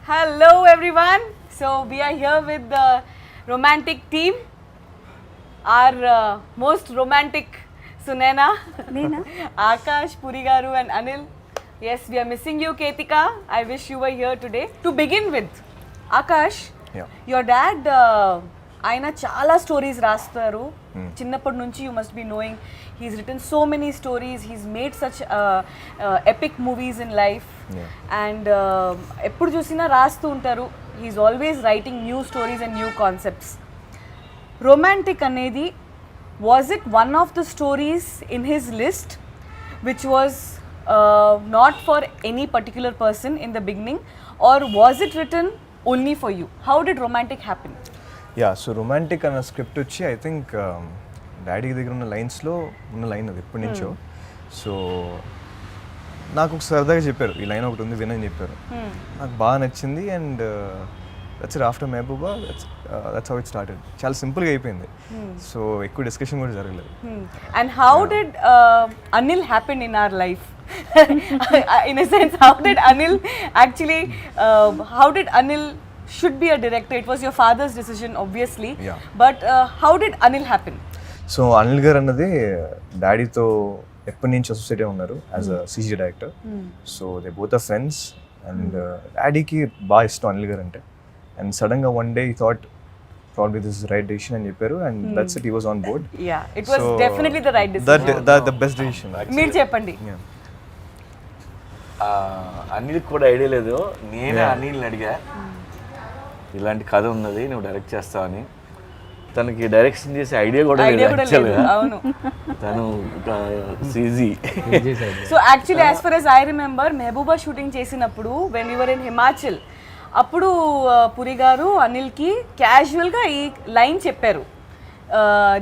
Hello everyone. So we are here with the romantic team. Our most romantic Sunena, Akash, Purigaru and Anil. Yes, we are missing you, Ketika. I wish you were here today. To begin with, Akash, your dad, ఆయన చాలా stories రాస్తారు చిన్నప్పటి నుంచి you must be knowing he's written so many stories he's made such epic movies in life and ఎప్పుడు చూసినా రాస్తూ ఉంటారు he's always writing new stories and new concepts romantic అనేది was it one of the stories in his list which was not for any particular person in the beginning, or was it written only for you? How did romantic happen? So romantic అన్న script వచ్చి I think daddy దగ్గర ఉన్న లైన్స్లో ఉన్న line అది ఎప్పటి నుంచో. So నాకు ఒక సరదాగా చెప్పారు ఈ లైన్ ఒకటి ఉంది వినని చెప్పారు, నాకు బాగా నచ్చింది. And that's it after Mehbooba that's how it started. చాలా సింపుల్గా అయిపోయింది, సో ఎక్కువ డిస్కషన్ కూడా జరగలేదు. And how did Anil happen in our life? In a sense, how did Anil actually, how did Anil should be a director? It was your father's decision obviously, but how did Anil happen? So Anil గారు అన్నది డాడీతో ఎప్పటి నుంచి associate ఉన్నారు as a CG director. So they both are friends and డాడీకి బాగా ఇష్టం అనిల్ గారు అంటే. అండ్ సడన్గా వన్ డే ఈ thought probably this is the right decision అని చెప్పారు, and that's it, he was on board. Yeah, it was definitely the right decision. The best decision. మీరు చెప్పండి. అనిల్ కూడా ఐడియా లేదు, నేనే అనిల్ని అడిగా ఇలాంటి కథ ఉన్నది నువ్వు డైరెక్ట్ చేస్తావని. తనకి డైరెక్షన్ చేసే ఐడియా కూడా లేదు యాక్చువల్గా, తను CG. So actually as for as I remember, Mehbooba shooting చేసినప్పుడు when we were in Himachal, అప్పుడు పురి గారు అనిల్కి క్యాజువల్గా ఈ లైన్ చెప్పారు.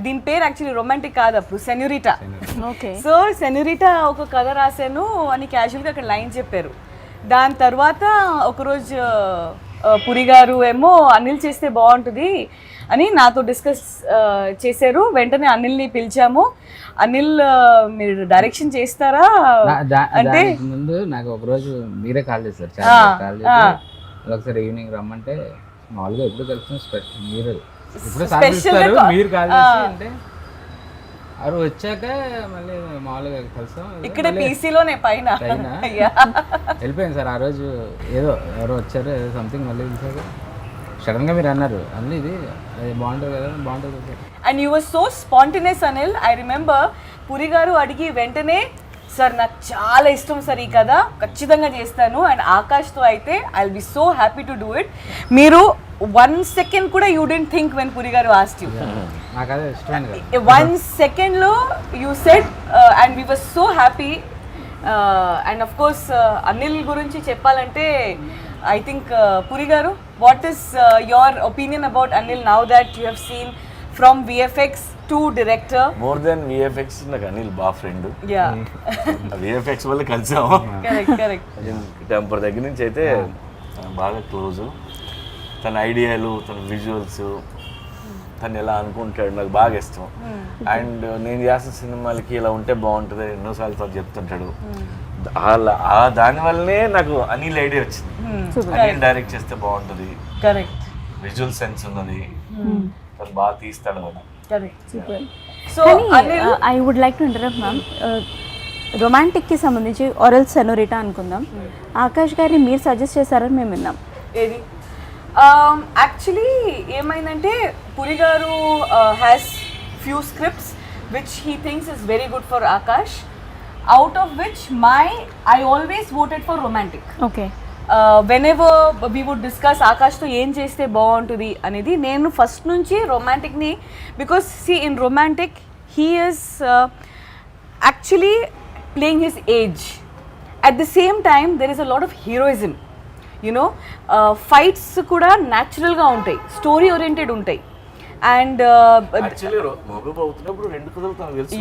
దీని పేరు యాక్చువల్లీ రొమాంటిక్ కాదు అప్పుడు, సెన్యూరిటా. సో సెన్యూరిటా ఒక కథ రాశాను అని క్యాజువల్గా అక్కడ లైన్ చెప్పారు. దాని తర్వాత ఒకరోజు పురి గారు ఏమో అనిల్ చేస్తే బాగుంటుంది అని నాతో డిస్కస్ చేశారు. వెంటనే అనిల్ని పిలిచాము. అనిల్ మీరు డైరెక్షన్ చేస్తారా అంటే ముందు నాకు ఒకరోజు మీరే కాల్ చేశారు, చాలా కాల్ చేసి ఒకసారి ఈవినింగ్ రమ్మంటే మామూలుగా ఎప్పుడు కలిసిన మీరు ఇప్పుడు సాధిస్తారు మీరు కాల్ చేసి అంటే అవి వచ్చాక మళ్ళీ మామూలుగా కలిసాం. ఇక్కడ పీసీలోనే పైన వెళ్ళిపోయింది సార్. ఆ రోజు ఏదో ఎవరో వచ్చారు ఏదో సంథింగ్, మళ్ళీ చూసాక సడన్గా మీరు అన్నారు అన్నీ ఇది అది బాగుంటుంది కదా, బాగుంటుంది. And you was so spontaneous Anil. I remember Puri garu అడిగి వెంటనే సార్ నాకు చాలా ఇష్టం సార్ ఈ కథ, ఖచ్చితంగా చేస్తాను. అండ్ ఆకాష్తో అయితే I will be so happy to do it. మీరు 1 second కూడా యూ డెంట్ థింక్ వెన్ పురి గారు ఆస్క్డ్ యూ. 1 second లో you said and we were so happy. And of course Anil గురించి చెప్పాలంటే ఐ థింక్ పురి గారు, what is your opinion about Anil now that you have seen from VFX to director? More than VFX నాకు అనిల్ బాగా friend. VFX వల్ల కలిసాము. Temper దగ్గర నుంచి అయితే బాగా క్లోజ్. తన ఐడియాలు, తన విజువల్స్, తను ఎలా అనుకుంటాడు నాకు బాగా ఇష్టం. అండ్ నేను చేసిన సినిమాలకి ఇలా ఉంటే బాగుంటుంది ఎన్నోసార్లు తను చెప్తుంటాడు. దానివల్లనే నాకు అనిల్ ఐడియా వచ్చింది, అనిల్ డైరెక్ట్ చేస్తే బాగుంటుంది, విజువల్ సెన్స్ ఉన్నది, తను బాగా తీస్తాడు అని. So I would like to interrupt ma'am. రొమాంటిక్కి సంబంధించి ఆరల్ సెనోరిటా అనుకుందాం, ఆకాష్ గారిని మీరు సజెస్ట్ చేశారని మేము విన్నాం. ఏది యాక్చువల్లీ ఏమైందంటే పురి గారు has few scripts which he thinks is very good for Akash, out of which I always voted for romantic. Okay, whenever we would discuss ఆకాష్తో ఏం చేస్తే బాగుంటుంది అనేది, నేను ఫస్ట్ నుంచి రొమాంటిక్ని, because see in romantic he is actually playing his age. At the same time there is a lot of heroism, you know, fights కూడా న్యాచురల్గా ఉంటాయి, story oriented ఉంటాయి. అండ్ యాక్చువల్లీ మొబైల్ అవుతున్నప్పుడు రెండు కథలు తనకు తెలుసు.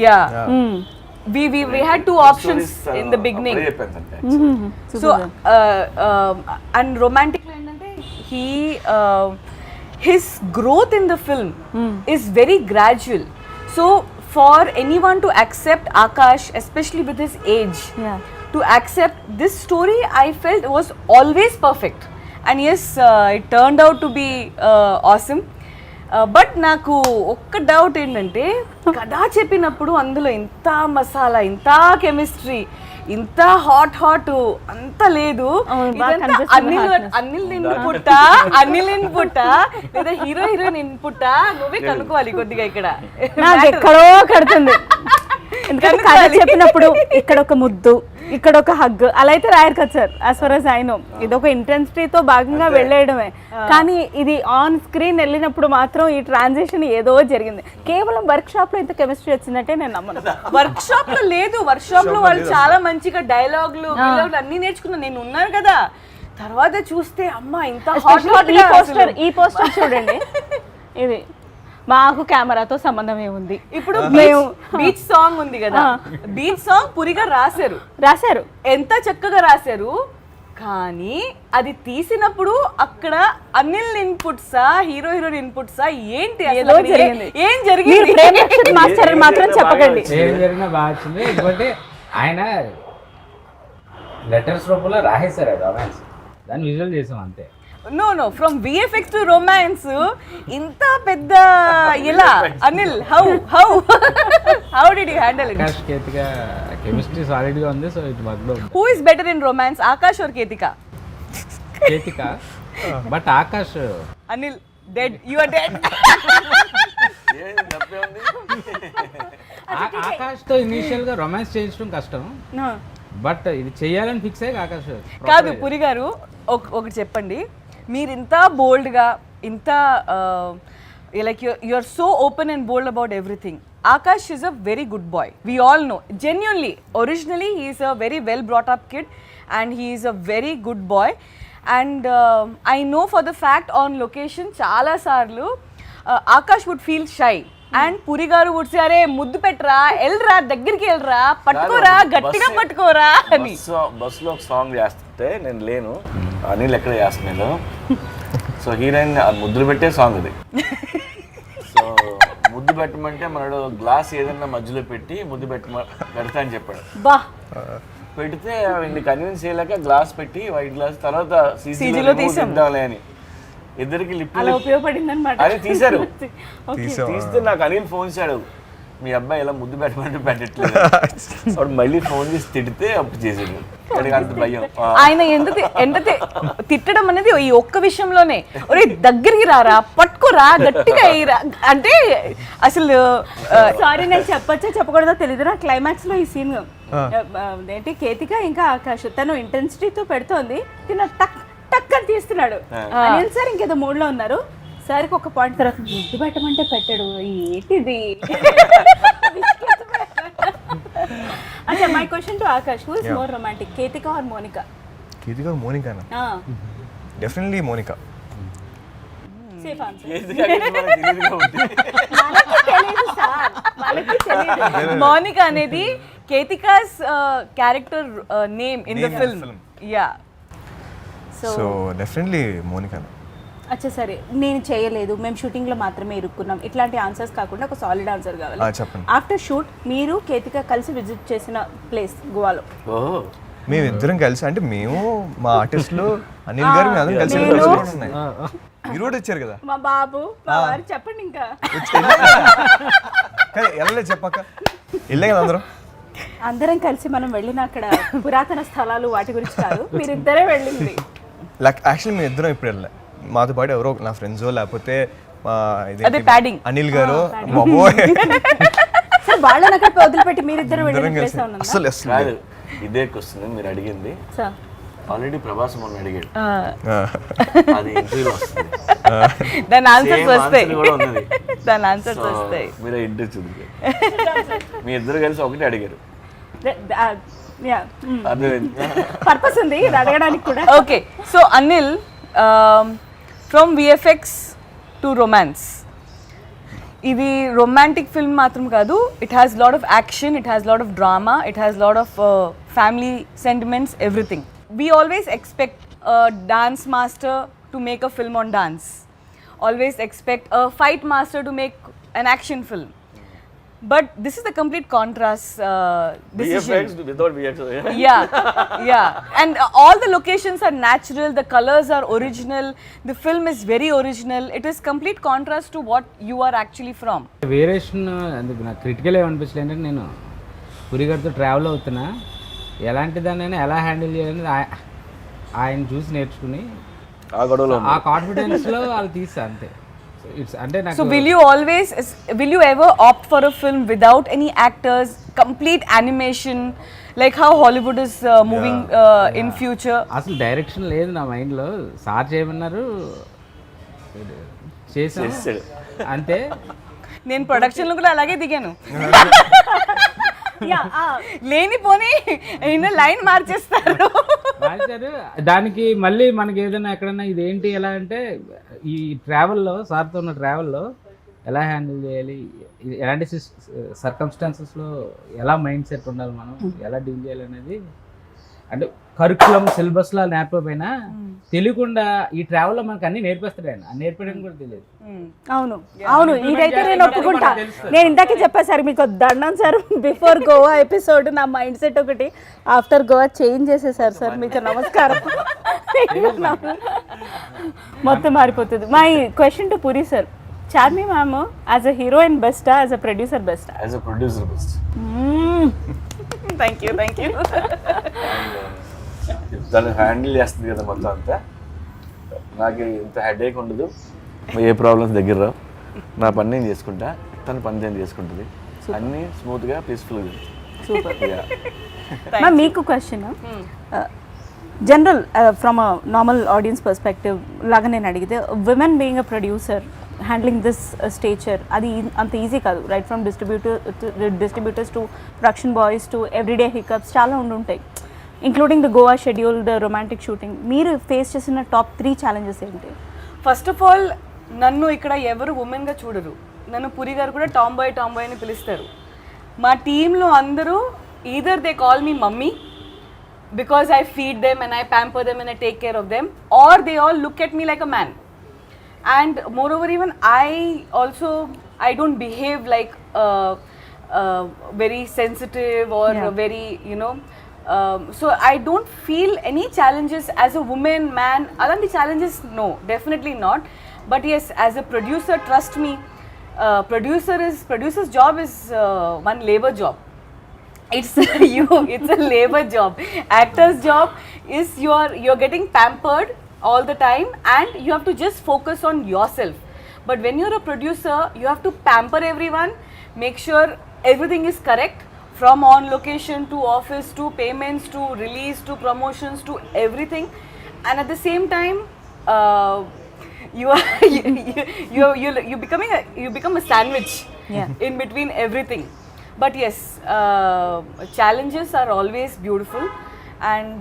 we had two options in the beginning. So and romantic lo endante his growth in the film is very gradual. So for anyone to accept Akash, especially with his age, to accept this story, I felt was always perfect. And yes it turned out to be awesome. But నాకు ఒక్క doubt ఏంటంటే కథ చెప్పినప్పుడు అందులో ఇంత మసాలా, ఇంత chemistry, ఇంత hot అంత లేదు. అనిల్ ఇన్పుట్ లేదా హీరోయిన్ ఇన్పుట్ నువ్వే కనుక్కోవాలి కొద్దిగా ఇక్కడ. నాకు ఎక్కడో కడుతుంది. ఎందుకంటే కథ చెప్పినప్పుడు ఇక్కడ ఒక ముద్దు, ఇక్కడ ఒక హగ్ అలా అయితే రాయరు కదా sir. As for as I know ఇదొక ఇంటెన్సిటీతో భాగంగా వెళ్ళేయడమే. కానీ ఇది ఆన్ స్క్రీన్ వెళ్ళినప్పుడు మాత్రం ఈ ట్రాన్సిషన్ ఏదో జరిగింది. కేవలం వర్క్ షాప్ లో ఇంత కెమిస్ట్రీ వచ్చిందంటే నేను నమ్మను. వర్క్ షాప్ లో లేదు, వర్క్ షాప్ లో వాళ్ళు చాలా మంచిగా డైలాగులు అన్ని నేర్చుకున్నా, నేను ఉన్నాను కదా. తర్వాత చూస్తే అమ్మా ఇంత ఈ పోస్టర్ చూడండి. ఇది మాకు కెమెరాతో సంబంధం ఏముంది? ఇప్పుడు బీచ్ సాంగ్ ఉంది కదా, బీచ్ సాంగ్ పురిగా రాశారు, ఎంత చక్కగా రాశారు. కానీ అది తీసినప్పుడు అక్కడ అనిల్ ఇన్పుట్సా, హీరోయిన్ ఇన్పుట్సా ఏంటి, ఏం జరిగింది? మాస్టర్ మాత్రం చెప్పకండి. ఏం జరిగినా బాగా వచ్చింది. ఎందుకంటే ఆయన లెటర్స్ రూపంలో రాసేశారు రొమాన్స్, దాన్ని విజువల్ చేసాం అంతే. No from VFX to romance ఇంత పెద్ద ఇలా Anil how did you handle it? Akash Ketika chemistry solid గా ఉంది. సో ఇట్ వర్క్ లో who is better in romance, Akash or Ketika? But Akash Anil dead, you are dead. Akash తో ఇనిషియల్ గా రొమాన్స్ చేయించడం కష్టం, బట్ ఇది చెయ్యాలని ఫిక్స్ అయ్యి ఆకాష్ కాదు. పురి గారు ఒకటి చెప్పండి, మీరు ఇంత బోల్డ్గా ఇంత like you are so open and bold about everything. Akash is a very good boy. We all know. Genuinely, originally he is a very well brought up kid and he is a very good boy. And I know for the fact on location chala sarlu Akash would feel shy. And Puri garu would say, "Are muddu petra, elra దగ్గరికి elra, పట్టుకోరా గట్టిగా పట్టుకోరా" అని. Bus లో ఒక song చేస్తుంటే నేను లేను, అనిల్ ఎక్కడ చేస్తున్నాడు. సో హీరోయిన్ ముద్దులు పెట్టే సాంగ్ అది. సో ముద్దు పెట్టమంటే మనడు గ్లాస్ ఏదైనా మధ్యలో పెట్టి ముద్దు పెడతా అని చెప్పాడు. పెడితే వీడిని కన్విన్స్ చేయలేక గ్లాస్ పెట్టి వైట్ గ్లాస్ తర్వాత సీసీలో తీద్దాంలే అని ఇద్దరికి లిప్ అది తీశారు. తీస్తే నాకు అనిల్ ఫోన్ చేశాడు, మీ అబ్బాయి ఇలా ముద్దు పెట్టమంటే పెట్టట్లేదు. అప్పుడు మళ్ళీ ఫోన్ చేసి తిడితే అప్పుడు చేసాడు. అంత భయం. ఆయన ఎంత తిట్టడం అనేది ఈ ఒక్క విషయంలోనే, ఒరే దగ్గరికి రారా, పట్టుకోరా, గట్టిగా అయ్యిరా అంటే అసలు సారీ నేను చెప్పొచ్చో చెప్పకూడదో తెలియదు. నా క్లైమాక్స్ లో ఈ సీన్ ఏంటి, కేతిక ఇంకా ఆకాష్ తను ఇంటెన్సిటీతో పెడుతోంది, తిన టక్ టక్ అని తీస్తున్నాడు. అనిల్ సార్ ఇంకేదో మూడ్ లో ఉన్నారు. సార్కి ఒక పాయింట్ తర్వాత ముద్దు పెట్టమంటే పెట్టాడు, ఏంటిది? अच्छा, my question to Akash, who is more romantic, Ketika or Monica? Ketika or Monica na? Definitely Monica. Safe answer. Ketika మనకి తెలియదుగా ఉంది. వాళ్ళకి తెలియదు. Monica అనేది Ketika's character name in the film. Yeah. So definitely Monica. అచ్చా సరే, నేను చేయలేదు, మేము షూటింగ్లో మాత్రమే ఇరుక్కున్నాం, ఇట్లాంటి ఆన్సర్స్ కాకుండా ఒక సాలిడ్ ఆన్సర్ కావాలి. చెప్పండి. ఆఫ్టర్ షూట్ మీరు కేతిక కలిసి విజిట్ చేసిన ప్లేస్ గోవాలో? మేము ఇద్దరం కలిసి అంటే మేము మా ఆర్టిస్టులు అనిల్ గారు మేము అందరం కలిసి ఉన్నాయి. మీరు కూడా వచ్చారు కదా మా బాబు మా వారు. చెప్పండి ఇంకా. ఎలా చెప్పాక వెళ్ళే కదా అందరం కలిసి మనం వెళ్ళిన అక్కడ పురాతన స్థలాలు వాటి గురించి కాదు, మీరు ఇద్దరే వెళ్ళింది. యాక్చువల్లీ మేము ఇద్దరం ఇప్పుడు వెళ్ళా, మాతో పాటు ఎవరో నా ఫ్రెండ్స్ లేకపోతే అనిల్ గారు వాళ్ళని అక్కడ వదిలిపెట్టి మీరిద్దరు అసలు ఇదే క్వశ్చన్ మీరు అడిగింది. ఆల్రెడీ ప్రభాస్ మొన్న అడిగాడు, అది ఇంటర్వ్యూలో వస్తుంది, దాని ఆన్సర్స్ వస్తాయి, కూడా ఉన్నది, దాని ఆన్సర్స్ వస్తాయి. మీరు ఇంటర్వ్యూ చూడండి, మీ ఇద్దరు కలిసి ఒకటి అడిగారు. పర్పస్ ఉంది అడగడానికి కూడా. Okay, so Anil, from VFX to romance, ఇది రొమాంటిక్ ఫిల్మ్ మాత్రం కాదు, it has lot of action, it has lot of drama, it has lot of family sentiments, everything. We always expect a dance master to make a film on dance, always expect a fight master to make an action film. But this is the complete contrast decision. VFX without VFX. Yeah. And all the locations are natural, the colors are original, the film is very original. It is complete contrast to what you are actually from. Variation అందుకు నాకు critical ఏమనిపించలేదు అంటే నేను పురి గారితో travel అవుతున్నా ఎలాంటి దాన్నైనా ఎలా handle చేయాలని ఆయన చూసి నేర్చుకుని ఆ గొడవలో ఆ కాన్ఫిడెన్స్లో వాళ్ళు తీసా అంతే. ఇట్స్ అంటే నాకు So will you ever opt for a film without any actors, complete animation, like how Hollywood is moving in future? అసలు డైరెక్షన్ లేదు నా మైండ్లో. సార్ చేయమన్నారు చేసాను అంతే. నేను ప్రొడక్షన్లో కూడా అలాగే దిగాను. లేనిపోని లైన్ మార్చేస్తారు. రాశారు దానికి మళ్ళీ మనకి ఏదైనా ఎక్కడన్నా ఇదేంటి ఎలా అంటే ఈ ట్రావెల్లో సార్తో ఉన్న ట్రావెల్లో ఎలా హ్యాండిల్ చేయాలి, ఎలాంటి సర్కమ్స్టాన్సెస్లో ఎలా మైండ్ సెట్ ఉండాలి, మనం ఎలా డీల్ చేయాలి అనేది అంటే కరికులం సిలబస్లో నేర్పకపోయినా తెలియకుండా ఈ ట్రావెల్లో మనకు అన్ని నేర్పిస్తాడు ఆయన. నేర్పడం కూడా తెలియదు. అవును ఇదైతే నేను ఒప్పుకుంటా. నేను ఇందాకే చెప్పా సార్ మీకు దండం సార్, బిఫోర్ గోవా ఎపిసోడ్ నా మైండ్ సెట్ ఒకటి, ఆఫ్టర్ గోవా చేంజ్ చేసేసారు సార్. మీకు నమస్కారం. మొత్తం మారిపోతుంది. My question to Puri sir, Charmi ma'am as a heroine బెస్టా, యాజ్ అ ప్రొడ్యూసర్ బెస్టా? As a producer best. Thank you. దాన్ని హ్యాండిల్ చేస్తుంది కదా మొత్తం అంతా. నాకు ఇంత హెడేక్ ఉండదు, ఏ ప్రాబ్లమ్స్ దగ్గర రావు. నా పని నేను చేసుకుంటా, తన పని నేను చేసుకుంటుంది. అన్నీ స్మూత్గా పీస్ఫుల్గా. సూపర్. మ్యామ్ మీకు question, general from a normal audience perspective లాగా నేను అడిగితే, women being a producer handling this stature అది అంత ఈజీ కాదు. Right from distributors to production boys to everyday hiccups చాలా ఉండుంటాయి, including the Goa schedule, the romantic shooting. మీరు ఫేస్ చేసిన టాప్ 3 ఛాలెంజెస్ ఏంటి? ఫస్ట్ ఆఫ్ ఆల్ నన్ను ఇక్కడ ఎవరు ఉమెన్గా చూడరు. నన్ను పురి గారు కూడా టామ్ బాయ్ అని పిలుస్తారు. మా టీంలో అందరూ either they call me mummy because I feed them and I pamper them and I take care of them, or they all look at me like a man. And moreover, even I don't behave like very sensitive or very, so I don't feel any challenges as a woman, man. Alanti challenges, no, definitely not. But yes, as a producer, trust me, producer's job is one labor job. It's a labor job. Actor's job is you're getting pampered all the time and you have to just focus on yourself. But when you're a producer, you have to pamper everyone, make sure everything is correct, from on location to office to payments to release to promotions to everything. And at the same time, you become a sandwich in between everything. But yes, challenges are always beautiful. And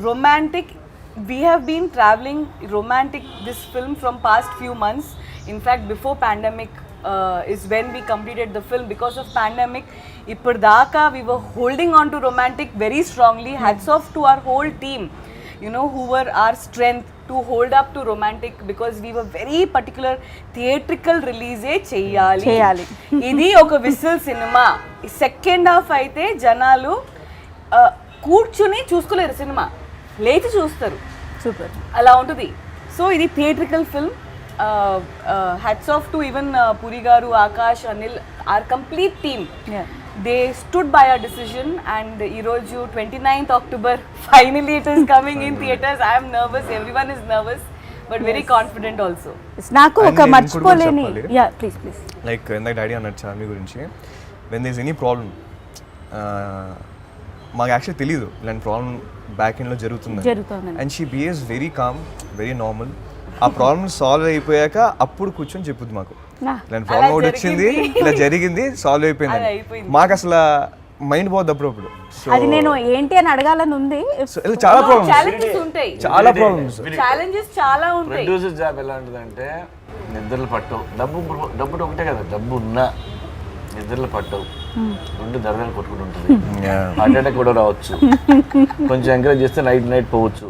romantic, we have been traveling romantic this film from past few months. In fact, before pandemic is when we completed the film. Because of pandemic, ippurdaka we were holding on to romantic very strongly. Hats off to our whole team, who were our strength to hold up to romantic, because we were very particular. Theatrical release cheyali idi oka whistle cinema. Second half aithe janalu కూర్చుని చూసుకోలేరు, cinema లేచి చూస్తారు. Super, అలా ఉంటుంది. So ఇది theatrical film. Hats off to even Puri garu, Akash, Anil, or complete team. They stood by our decision. And ఈరోజు 29th October finally it is coming in theatres. I'm nervous, everyone is nervous, but very confident also. నాకు ఒక మర్చిపోలేని, yeah please like ఇందాక daddy అన్నట్టు చార్మి గురించి, when there is any problem, మాకు actually తెలియదు ఇలాంటి ప్రాబ్లం బ్యాక్ ఎండ్లో జరుగుతుంది. And she behaves very com, very normal. ఆ ప్రాబ్లమ్ సాల్వ్ అయిపోయాక అప్పుడు కూర్చొని చెప్పుద్ది మాకు, ఇలాంటి ప్రాబ్లం ఒకటి వచ్చింది, ఇలా జరిగింది, సాల్వ్ అయిపోయింది. మాకు అసలు మైండ్ పోద్ది అప్పుడప్పుడు. సో అది నేను ఏంటి అని అడగాలని ఉంది. చాలా ప్రాబ్లమ్స్, ఛాలెంజెస్ ఉంటాయి, చాలా ప్రాబ్లమ్స్, ఛాలెంజెస్ చాలా ఉంటాయి. ప్రొడ్యూసర్ జాబ్ ఎలా ఉంటుందంటే నిద్రలు పట్టవు. డబ్బు ఒకటే కదా, డబ్బు ఉన్నా నిద్రలు పట్టవు, గుండె దరదలు కొట్టుకుంటూ ఉంటుంది, హార్ట్ అటాక్ కూడా రావచ్చు, కొంచెం ఎంకరేజ్ చేస్తే నైట్ పోవచ్చు.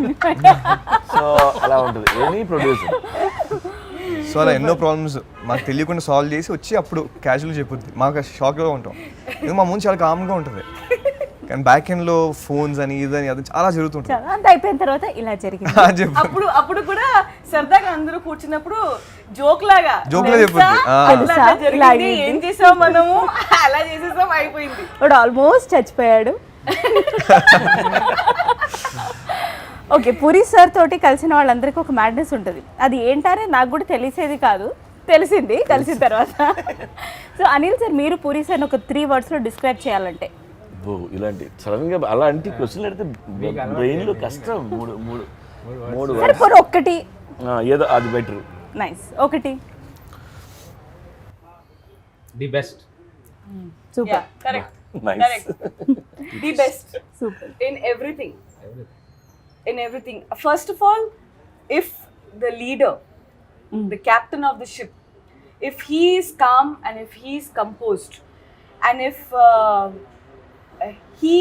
సో అలా ఉంటుంది ఎనీ ప్రొడ్యూసర్. సో అలా ఎన్నో ప్రాబ్లమ్స్ మాకు తెలియకుండా సాల్వ్ చేసి వచ్చి అప్పుడు క్యాజువల్గా చెప్పుద్ది. మాకు షాక్లో ఉంటాం, ఇది మా ముందు చాలా కామ్గా ఉంటుంది. కానీ బ్యాక్ ఎండ్లో ఫోన్స్ అని ఇదని అది చాలా జరుగుతుంటుంది. చాలా అంత అయిపోయిన తర్వాత ఇలా జరిగింది. చెప్పు అప్పుడు కూడా సరదాగా అందరూ కూర్చున్నప్పుడు జోక్ లాగా జోక్లా తెలుసా? చెప్పుద్ది. అట్లా అట్లా జరిగింది, ఏం చేసాం మనము, అలా చేసేసాం, అయిపోయింది. వాడు ఆల్మోస్ట్ చచ్చిపోయాడు. ఓకే, పూరి సార్ తోటి కలిసిన వాళ్ళందరికీ ఒక మ్యాడ్నెస్ ఉంటుంది. అది ఏంటనే నాకు కూడా తెలిసేది కాదు, తెలిసింది కలిసిన తర్వాత. సో అనిల్ సార్, మీరు పూరి సార్ ఒక 3 wordsలో డిస్క్రైబ్ చేయాలంటే? ఇలాంటి సడన్ గా అలాంటి క్వశ్చన్లు అడితే బ్రెయిన్ లో కష్టం. మూడు సరే పోనీ ఒక్కటి. ఏదో అది బెటర్. నైస్, ఒకటి. The best. Super. Correct. Nice. The best super. in everything. First of all, if the leader, the captain of the ship, if he is calm and if he is composed, and if he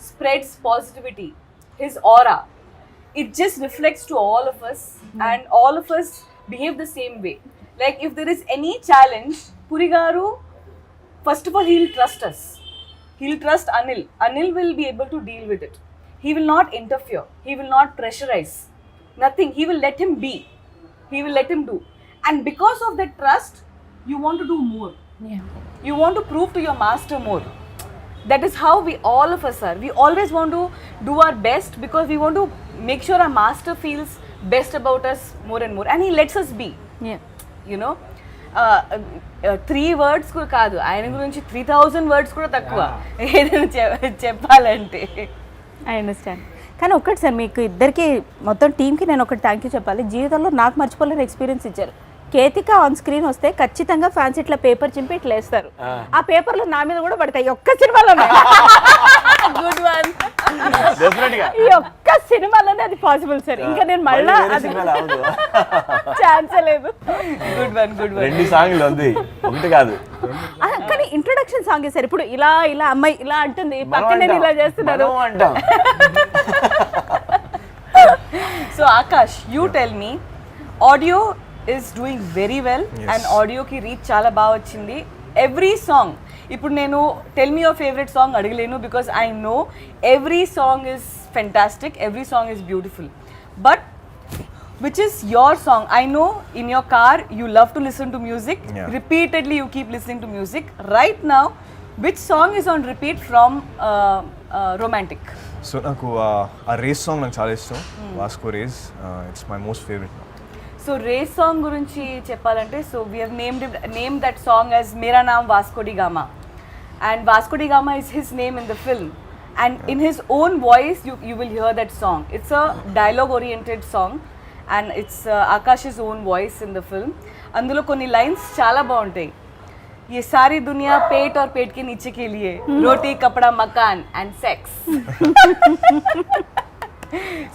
spreads positivity, his aura, it just reflects to all of us, and all of us behave the same way. Like if there is any challenge, Puri garu, first of all, he'll trust us. He'll trust Anil. Anil will be able to deal with it. He will not interfere. He will not pressurize. Nothing. He will let him be. He will let him do. And because of that trust, you want to do more. Yeah. You want to prove to your master more. That is how we all of us are. We always want to do our best because we want to make sure our master feels best about us more and more. And he lets us be. Yeah. You know, 3 words కూడా కాదు, ఆయన గురించి 3000 words కూడా తక్కువ ఏదైనా చెప్పాలంటే. I understand. కానీ ఒక్కటి సార్, మీకు ఇద్దరికి మొత్తం టీంకి నేను ఒకటి థ్యాంక్ యూ చెప్పాలి. జీవితంలో నాకు మర్చిపోలేని ఎక్స్పీరియన్స్ ఇచ్చారు. కేతిక ఆన్ స్క్రీన్ వస్తే ఖచ్చితంగా ఫ్యాన్స్ ఇట్లా పేపర్ చింపి ఇట్లా వేస్తారు. ఆ పేపర్లు నా మీద కూడా పడతాయి. ఒక్క సినిమాలోనే గుడ్ వన్. ఈ ఒక్క సినిమాలోనే అది పాసిబుల్ సార్. ఇంకా నేను మళ్ళా అది ఛాన్స్ లేదు. Good one, good one. 2 సాంగ్లు ఉంది, ఒకటి కాదు. కానీ ఇంట్రొడక్షన్ సాంగ్ సార్. ఇప్పుడు ఇలా ఇలా అమ్మాయి ఇలా అంటుంది, పక్కన నేను ఇలా చేస్తున్నారు. So Akash, you tell me, audio is doing very well. Yes. And audio ki reach చాలా బాగా వచ్చింది. Every song, ఇప్పుడు నేను tell me your favorite song అడగలేను because I know every song is fantastic, every song is beautiful. But which is your song? I know in your car you love to listen to music. Yeah. Repeatedly you keep listening to music. Right now, which song is on repeat from Romantic? So నాకు ఆ race song నాకు చాలా ఇష్టం. Vasco race, it's my most favourite. So race song గురించి చెప్పాలంటే, so we have named that song as Mera Naam Vasco da Gama, and Vasco da Gama is his name in the film, and in his own voice you will hear that song. It's a dialogue oriented song and it's Akash own voice in the film. అందులో కొన్ని lines చాలా బాగుంటాయి. ये सारी दुनिया पेट और पेट के नीचे के लिए, रोटी कपड़ा मकान एंड सेक्स.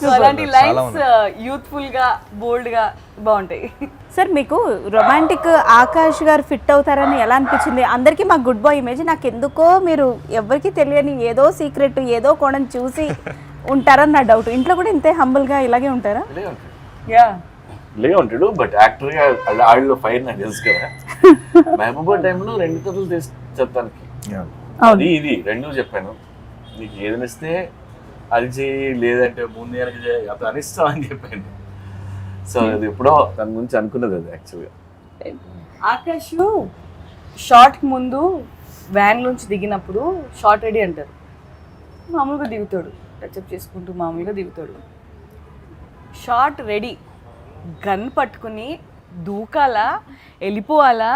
సో అలాంటి లైన్స్ యూత్ఫుల్ గా బోల్డ్ గా బాగుంటాయి. సార్, మీకు రొమాంటిక్ ఆకాష్ గారు ఫిట్ అవుతారని ఎలా అనిపించింది? అందరికీ మా గుడ్ బాయ్ ఇమేజ్, నాకు ఎందుకో మీరు ఎవరికి తెలియని ఏదో సీక్రెట్ ఏదో కోణం చూసి ఉంటారని నా డౌట్. ఇంట్లో కూడా ఇంతే హంబుల్గా ఇలాగే ఉంటారా? యా, ఇలాగే ఉంటాడు. బట్ యాక్టర్ గా ఆడిలో ఫైర్ నాకు తెలుసు కదా. మహబూబా టైంలో 2 కథలు తీసి చెప్తానికి, అది ఇది 2 చెప్పాను. నీకు ఏదైనా ఇస్తే అది చేయి, లేదంటే 3 నెలలకి చేయి, అది అనిస్తాం అని చెప్పాను. సో అది ఎప్పుడో దాని గురించి అనుకున్నది అది యాక్చువల్గా. ఆకాష్ షార్ట్ ముందు వ్యాన్ నుంచి దిగినప్పుడు షార్ట్ రెడీ అంటారు. మామూలుగా దిగుతాడు, టచ్అప్ చేసుకుంటూ మామూలుగా దిగుతాడు. షార్ట్ రెడీ, గన్ పట్టుకుని దూకాలా, వెళ్ళిపోవాలా,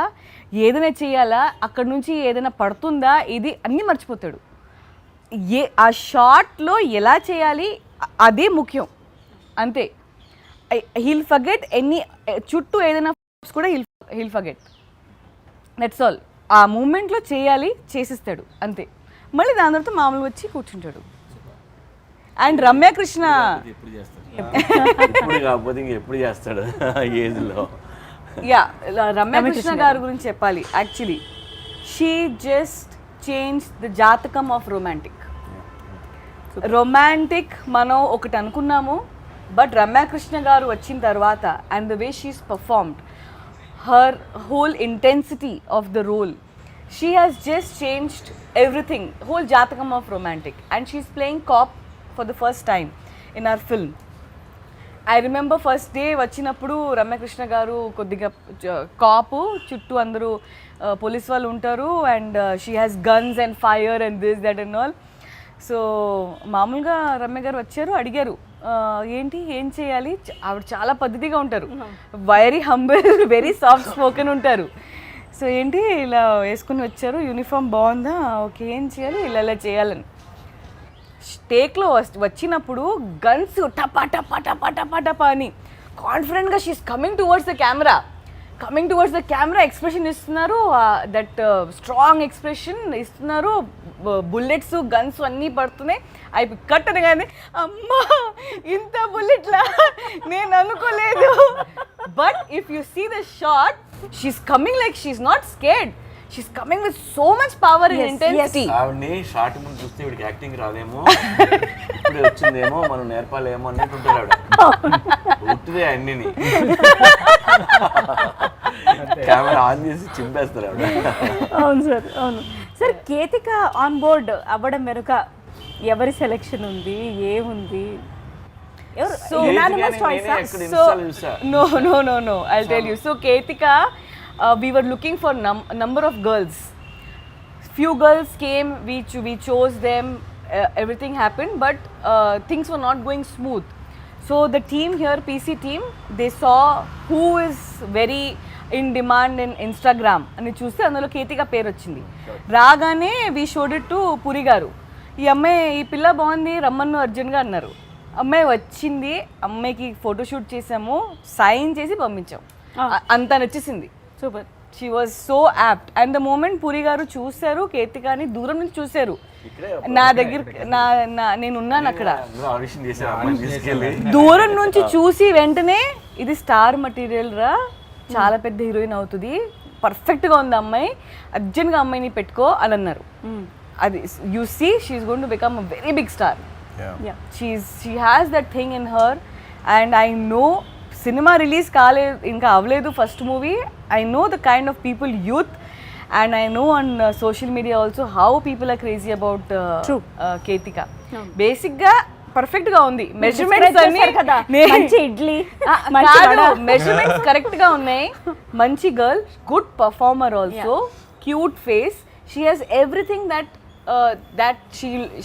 ఏదైనా చేయాలా, అక్కడి నుంచి ఏదైనా పడుతుందా, ఇది అన్నీ మర్చిపోతాడు. ఆ షార్ట్లో ఎలా చేయాలి అదే ముఖ్యం, అంతే. హీల్ ఫర్గెట్ ఎనీ, చుట్టూ ఏదైనా కూడా హీల్ ఫర్గెట్, దట్స్ ఆల్. ఆ మూమెంట్లో చేయాలి, చేసిస్తాడు అంతే. మళ్ళీ దాని తర్వాత మామూలుగా వచ్చి కూర్చుంటాడు. అండ్ రమ్యకృష్ణ ఇప్పుడు కాకపోతే ఇంకెప్పుడు చేస్తాడు ఏజ్లో. యా, రమ్యకృష్ణ గారి గురించి చెప్పాలి. Actually she just change the జాతకం ఆఫ్ రొమాంటిక్. రొమాంటిక్ మనం ఒకటి అనుకున్నాము, బట్ రమ్యకృష్ణ గారు వచ్చిన తర్వాత and the way she's performed, her whole intensity of the role. She has just changed everything, whole jatakam of romantic, and she's playing cop for the first time in our film. I remember first day వచ్చినప్పుడు రమ్యకృష్ణ గారు కొద్దిగా కాపు చుట్టూ అందరూ police వాళ్ళు ఉంటారు and she has guns and fire and this that and all. So మామూలుగా రమ్య గారు వచ్చారు, అడిగారు ఏంటి ఏం చేయాలి. ఆవిడ చాలా పద్ధతిగా ఉంటారు, very humble, very soft spoken ఉంటారు. సో ఏంటి ఇలా వేసుకుని వచ్చారు, యూనిఫామ్ బాగుందా, ఓకే ఏం చేయాలి, ఇలా ఇలా చేయాలని. టేక్లో వచ్చినప్పుడు గన్స్ టపా టపా టపా టపా టపా అని కాన్ఫిడెంట్గా she's coming towards the camera expression ఇస్తున్నారు, దట్ స్ట్రాంగ్ ఎక్స్ప్రెషన్ ఇస్తున్నారు, బుల్లెట్స్ గన్స్ అన్నీ పడుతున్నాయి. అవి కట్ అనగానే అమ్మా ఇంత బుల్లెట్లా నేను అనుకోలేదు. But if you see the shot, she's coming like she's not scared, she's coming with so much power and intensity. ఆవిడని షార్ట్ ముందు చూస్తే వీడికి యాక్టింగ్ రాదేమో, ఇప్పుడు వచ్చిందేమో మనం నేర్పాలేమో అన్నట్టుంటారు ఆవిడ. ఉట్టిదే అన్నిని కెమెరా ఆన్ చేసి చింపేస్తారు ఆవిడ. అవును సార్, అవును సార్. కేతిక ఆన్ బోర్డ్ అవ్వడం వెనుక ఎవరి సెలెక్షన్ ఉంది, ఏముంది? So unanimous choice. No. I'll tell you. So Ketika, we were looking for number of girls. Few girls came. We chose them. Everything happened, but things were not going smooth. So the team here, PC team, they saw who is very in demand in Instagram. అని చూస్తే అందులో కేతిక పేరు వచ్చింది. రాగానే we showed it to పురి గారు. ఈ అమ్మాయి ఈ పిల్ల బాగుంది రమ్మన్ను అర్జెంట్గా అన్నారు. అమ్మాయి వచ్చింది, అమ్మాయికి ఫోటోషూట్ చేసాము, సైన్ చేసి పంపించాం. అంత నచ్చేసింది. Super. She was so apt. And the moment Puri garu చూశారు కేతికాని, దూరం నుంచి చూశారు. నా దగ్గర నేనున్నాను అక్కడ, దూరం నుంచి చూసి వెంటనే ఇది స్టార్ మెటీరియల్ రా, చాలా పెద్ద హీరోయిన్ అవుతుంది, పర్ఫెక్ట్గా ఉంది అమ్మాయి, అర్జెంట్గా అమ్మాయిని పెట్టుకో అని అన్నారు. అది you see she's going to become a very big star. She has that thing in her, and I know cinema release ఇంకా అవ్వలేదు first movie. I know the kind of people youth, and I know on social media also how people are crazy about Ketika. Basic గా perfect గా ఉంది, measurements అన్ని కదా, మంచి idli measurements correct గా ఉన్నాయి. మంచి girl, good performer also, cute face. She has everything that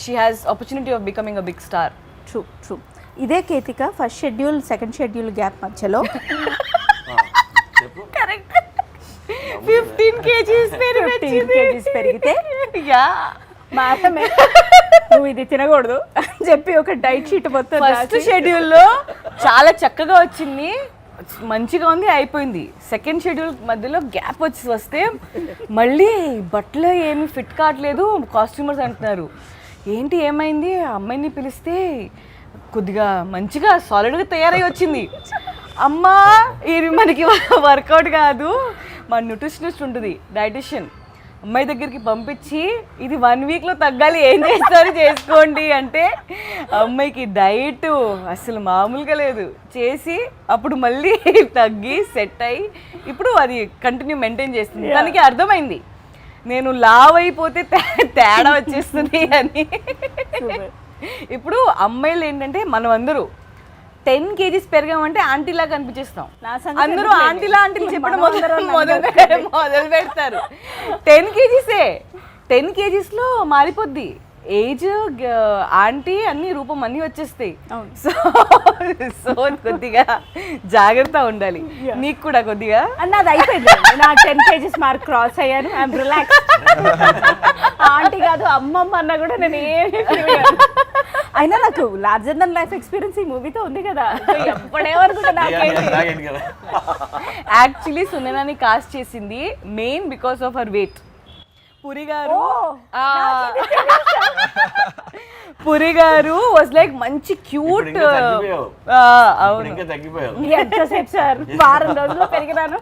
she has opportunity of becoming a big star. True. ఇదే Ketika first schedule second schedule gap మధ్యలో కరెక్ట్ 15 kgs పెరిగితే యా మాటమే నువ్వు ఇది తినకూడదు అని చెప్పి ఒక డైట్ షీట్ మొత్తం ఫస్ట్ షెడ్యూల్లో చాలా చక్కగా వచ్చింది, మంచిగా ఉంది, అయిపోయింది. సెకండ్ షెడ్యూల్ మధ్యలో గ్యాప్ వస్తే మళ్ళీ బట్టలు ఏమి ఫిట్ కావట్లేదు, కాస్ట్యూమర్స్ అంటున్నారు. ఏంటి ఏమైంది, అమ్మాయిని పిలిస్తే కొద్దిగా మంచిగా సాలిడ్గా తయారై వచ్చింది. అమ్మా ఇది మనకి వర్కౌట్ కాదు, మా న్యూట్రిషనిస్ట్ ఉంటుంది, డైటిషియన్, అమ్మాయి దగ్గరికి పంపించి ఇది 1 weekలో తగ్గాలి, ఏం చేస్తారు చేసుకోండి అంటే అమ్మాయికి డైట్ అసలు మామూలుగా లేదు చేసి అప్పుడు మళ్ళీ తగ్గి సెట్ అయ్యి ఇప్పుడు అది కంటిన్యూ మెయింటైన్ చేస్తుంది. దానికి అర్థమైంది నేను లావ్ అయిపోతే తేడా వచ్చేస్తుంది అని. ఇప్పుడు అమ్మాయిలు ఏంటంటే మనం అందరూ 10 kgs పెరిగామంటే ఆంటీలా కనిపించేస్తాం. అందరూ ఆంటీలా చెప్పడం మొదలు పెడతారు. 10 kgsలో మారిపోద్ది ఏజ్, ఆంటీ అన్ని రూపం అన్ని వచ్చేస్తాయి. సో కొద్దిగా జాగ్రత్త ఉండాలి. నీకు కూడా కొద్దిగా అన్నది అయిపోయింది. నా 10 kgs మార్క్ క్రాస్ అయ్యాను, ఐఎమ్ రిలాక్స్. ఆంటీ కాదు అమ్మమ్మ అన్న కూడా నేను అయినా నాకు లార్జర్ దెన్ లైఫ్ ఎక్స్పీరియన్స్ ఈ మూవీతో ఉంది కదా, ఎప్పుడేమనుకుంటా. యాక్చువల్లీ సునైనాని కాస్ట్ చేసింది main because of her weight. Puri garu was like మంచి క్యూట్. వారం రోజుల్లో పెరిగినాను.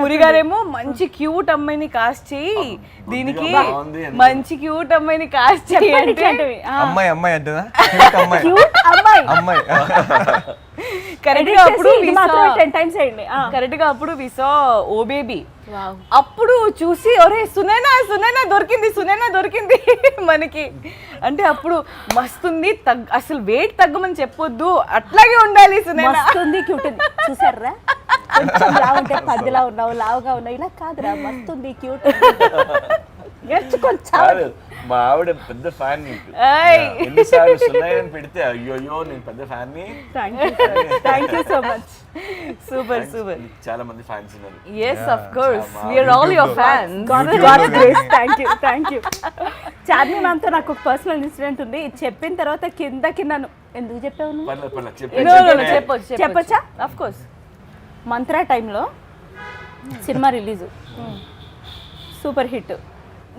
పురి గారేమో మంచి క్యూట్ అమ్మాయిని కాస్ట్ చేయి, దీనికి మంచి క్యూట్ అమ్మాయిని కాస్ట్ చేయి అంటే అమ్మాయి అంటదా క్యూట్ అమ్మాయి కరెక్ట్ గా అప్పుడు ఇది మాత్రమే 10 టైమ్స్ అయ్యింది. కరెక్ట్ గా అప్పుడు వి సా ఓ బేబీ. అప్పుడు చూసి ఒరే సునైనా సునైనా దొరికింది సునైనా దొరికింది మనకి. అంటే అప్పుడు మస్తుంది, అసలు వెయిట్ తగ్గమని చెప్పొద్దు, అట్లాగే ఉండాలి సునైనా. మస్తుంది, క్యూట్ ఉంది. చూసారా కొంచెం లావు ఉంటే పద్దిలా ఉన్నావు, లావుగా ఉన్నావు, ఇలా కాదురా మస్తుంది క్యూట్ కాదు, మా ఆవిడ పెద్ద ఫ్యాన్ నీకు. ఎన్నిసార్లు సున్నాయని పెడితే అయ్యో నేను పెద్ద ఫ్యాన్ ని. Thank you so much. Super super. చాలా మంది ఫ్యాన్స్ ఉన్నారు. yes of course we are all your fans. God grace. Thank you. Charmi ma'am తో నాకు ఒక పర్సనల్ ఇన్సిడెంట్ ఉంది. ఇది చెప్పిన తర్వాత కిందను ఎందుకు చెప్పావు నువ్వు? పర్లేదు చెప్పొచ్చా? of course. మంత్రా టైంలో సినిమా రిలీజ్, సూపర్ హిట్.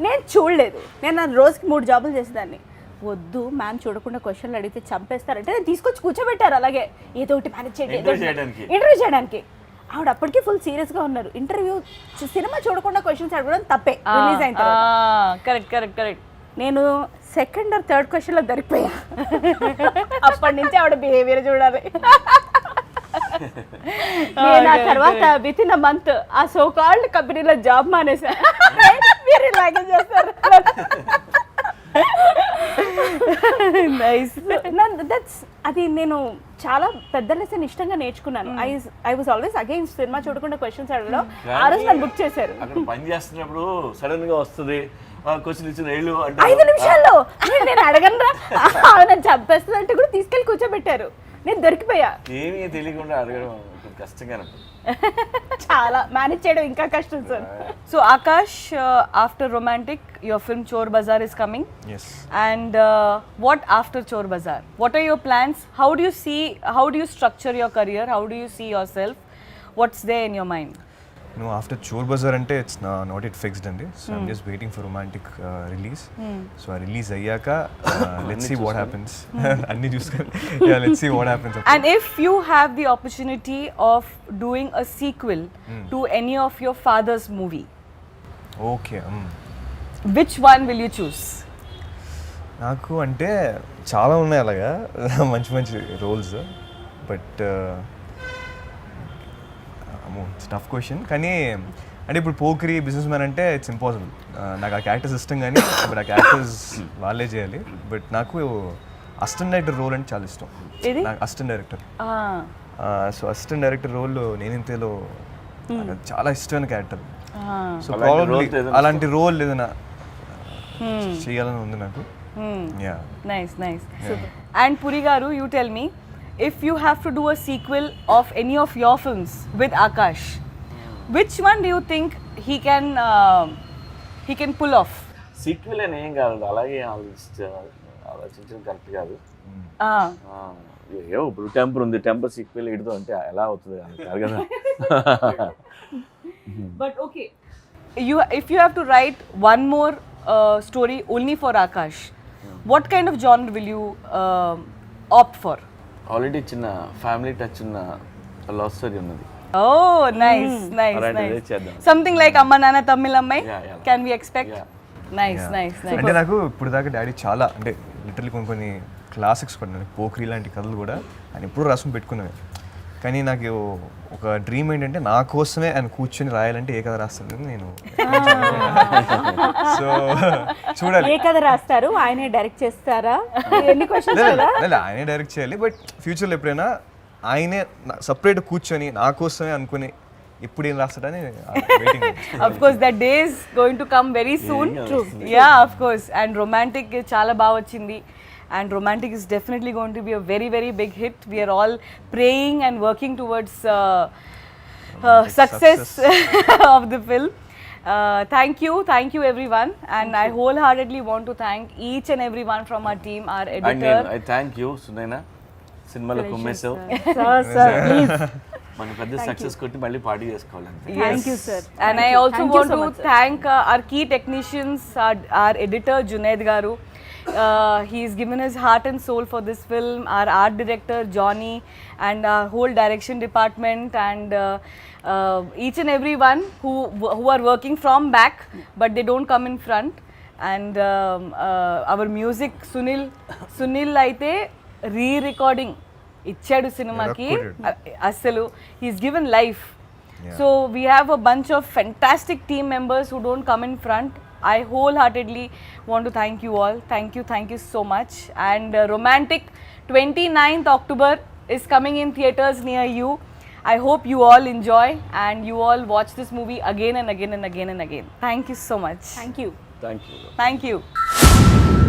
నేను చూడలేదు. నేను రోజుకి 3 జాబులు చేసేదాన్ని. వద్దు మ్యామ్ చూడకుండా క్వశ్చన్లు అడిగితే చంపేస్తారంటే నేను తీసుకొచ్చి కూర్చోబెట్టారు అలాగే, ఏదో ఒకటి మేనేజ్ చేయండి ఇంటర్వ్యూ చేయడానికి. ఆవిడ అప్పటికి ఫుల్ సీరియస్గా ఉన్నారు. ఇంటర్వ్యూ సినిమా చూడకుండా క్వశ్చన్స్ అడగడం తప్పే రిలీజ్ అయిన తర్వాత. కరెక్ట్. నేను సెకండ్ ఆర్ థర్డ్ క్వశ్చన్లో దొరికిపోయా. అప్పటి నుంచి ఆవిడ బిహేవియర్ చూడాలి. నేను ఆ తర్వాత విత్ ఇన్ అ మంత్ ఆ సో కాల్డ్ కంపెనీలో జాబ్ మానేసా. మీరు ఇలాగే చేస్తారు. అది నేను చాలా పెద్ద లెసన్ ఇష్టంగా నేర్చుకున్నాను. I was always against cinema చూడకుండా క్వశ్చన్స్ అడగడం. ఆ రోజు నన్ను బుక్ చేశారు. అక్కడ పని చేస్తున్నప్పుడు సడన్ గా వస్తుంది క్వశ్చన్ ఇచ్చిన 5 నిమిషాల్లో నేను అడగనరా నన్ను చంపేస్తుంది అంటే కూడా తీసుకెళ్ళి కూర్చోబెట్టారు. నేను దొరికిపోయా. ఏమీ తెలియకుండా అడగడం కష్టంగా చాలా మేనేజ్ చేయడం ఇంకా కష్టం sir. So Akash, after Romantic, your film Chor Bazaar is coming. Yes. And what after Chor Bazaar? What are your plans? How do you structure your career? How do you see yourself? What's there in your mind? No, after Chor Bazaar ante it's not yet fixed andi. So I'm just waiting for Romantic release. So I release ayyaka let's see what happens. Anni chuskoni. Yeah, let's see what happens. And if you have the opportunity of doing a sequel to any of your father's movie, Okay. which one will you choose? నాకు అంటే చాలా ఉన్నాయి అలాగా మంచి roles. But tough question. కానీ అంటే ఇప్పుడు Pokiri business man అంటే ఇట్స్ ఇంపాసిబుల్. నాకు ఆ క్యారెక్టర్స్ ఇష్టం కానీ బట్ ఆ క్యారెక్టర్స్ వాళ్ళే చేయాలి. బట్ నాకు అసిస్టెంట్ డైరెక్టర్ రోల్ అంటే చాలా ఇష్టం. నాకు assistant director. So assistant director role నేనింతేలో చాలా ఇష్టమైన క్యారెక్టర్. సో ప్రాబబ్లీ అలాంటి రోల్ ఏదైనా చేయాలని ఉంది నాకు. Yeah. Nice. And Puri garu, you tell me, if you have to do a sequel of any of your films with Akash, which one do you think he can pull off? Sequel అని ఏం కాదు, అలాగే ఆలోచించడం correct కాదు. ఏవో ఇప్పుడు temper ఉంది, temper sequel ఇడుతో అంటే ఎలా అవుతుంది కాదు కదా. But okay, if you have to write one more story only for Akash, what kind of genre will you opt for? Already చిన్న ఫ్యామిలీ టచ్ ఉన్న లవ్ స్టోరీ ఉన్నది. Oh, nice. అలాంటిదే చేద్దాం. Something like Amma Nana Tamil Ammai? Yeah. Can we expect? Yeah. Nice. అంటే నాకు ఇప్పుడు దాకా daddy చాలా అంటే లిటరలీ కొన్ని క్లాసిక్స్ కూడా పోక్రీ లాంటి కథలు కూడా ఆయన ఎప్పుడు రాసుకుని పెట్టుకున్నాను. కానీ నాకు ఒక డ్రీమ్ ఏంటంటే నా కోసమే ఆయన కూర్చొని రాయాలంటే ఏ కథ రాస్తాను నేను. సో చూడాలి ఏ కథ రాస్తారు, ఆయనే డైరెక్ట్ చేస్తారా? ఎన్ని క్వశ్చన్స్ కదా. ఆయనే డైరెక్ట్ చేయాలి. బట్ ఫ్యూచర్లో ఎప్పుడైనా ఆయనే సపరేట్ కూర్చొని నా కోసమే అనుకుని ఇప్పుడు ఏం రాస్తాడని waiting. Of course, that day is going to come very soon. True. Yeah, of course. And Romantic చాలా బాగా వచ్చింది. And Romantic is definitely going to be a very, very big hit. We are all praying and working towards success of the film. Thank you everyone. And I wholeheartedly want to thank each and everyone from our team, our and editor. I thank you Sunaina, సినిమాలో కుమ్మేసావు. Sir please. మన పెద్ద success కొట్టి మళ్ళీ party చేసుకోవాలి. Thank you sir. And I also want to thank our key technicians, our editor Junaid Garu. He's given his heart and soul for this film. Our art director Johnny and our whole direction department and each and everyone who are working from back but they don't come in front. And our music Sunil aithe re-recording ఇచ్చాడు సినిమాకి అసలు he's given life. Yeah. So we have a bunch of fantastic team members who don't come in front. I wholeheartedly want to thank you all. Thank you so much. And Romantic 29th October is coming in theaters near you. I hope you all enjoy and you all watch this movie again and again and again and again. Thank you so much. Thank you. Thank you. Thank you.